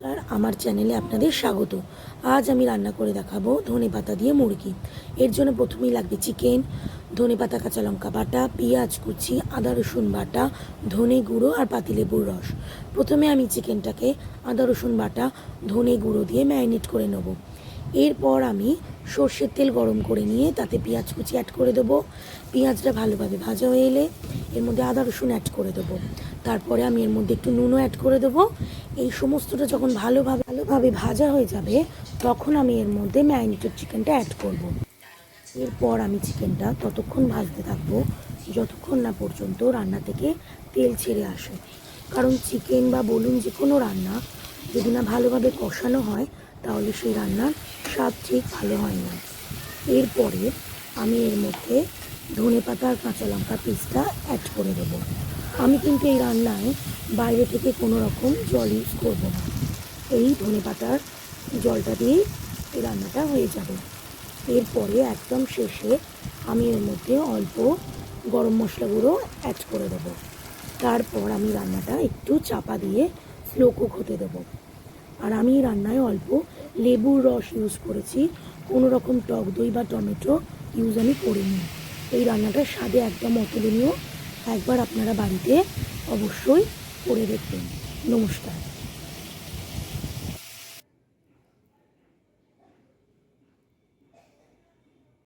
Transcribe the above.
আর আমার চ্যানেলে আপনাদের স্বাগত। আজ আমি রান্না করে দেখাবো ধনেপাতা দিয়ে মুরগি। এর জন্য প্রথমেই লাগবে চিকেন, ধনেপাতা, কাঁচা লঙ্কা বাটা, পেঁয়াজ কুচি, আদা রসুন বাটা, ধনে গুঁড়ো আর পাতিলেবুর রস। প্রথমে আমি চিকেনটাকে আদা রসুন বাটা, ধনে গুঁড়ো দিয়ে ম্যারিনেট করে নেব। এরপর আমি সর্ষের তেল গরম করে নিয়ে তাতে পেঁয়াজ কুচি অ্যাড করে দেবো। পেঁয়াজটা ভালোভাবে ভাজা হয়ে এলে এর মধ্যে আদা রসুন অ্যাড করে দেবো। তারপরে আমি এর মধ্যে একটু নুনও অ্যাড করে দেবো। এই সমস্তটা যখন ভালোভাবে ভাজা হয়ে যাবে তখন আমি এর মধ্যে ম্যারিনেটেড চিকেনটা অ্যাড করব। এরপর আমি চিকেনটা ততক্ষণ ভাজতে থাকবো যতক্ষণ না পর্যন্ত রান্না থেকে তেল ছেড়ে আসে। কারণ চিকেন বা বলুন যে কোনো রান্না যদি না ভালোভাবে কষানো হয় তাহলে সেই রান্নার স্বাদ ঠিক ভালো হয় না। এরপরে আমি এর মধ্যে ধনেপাতা আর কাঁচা লঙ্কা পিসটা অ্যাড করে দেবো। আমি কিন্তু এই রান্নায় বাইরে থেকে কোনো রকম জল ইউজ করবো না। এই ধনেপাতার জলটা দিয়েই এই রান্নাটা হয়ে যাবে। এরপরে একদম শেষে আমি এর মধ্যে অল্প গরম মশলা গুঁড়ো অ্যাড করে দেবো। তারপর আমি রান্নাটা একটু চাপা দিয়ে স্লো কুক হতে দেবো। আর আমি রান্নায় অল্প লেবুর রস ইউজ করেছি, কোনো রকম টক দই বা টমেটো ইউজ আমি করিনি। এই রান্নাটার স্বাদে একদম অতুলনীয়। একবার আপনারা বাড়িতে অবশ্যই করে দেখবেন। নমস্কার।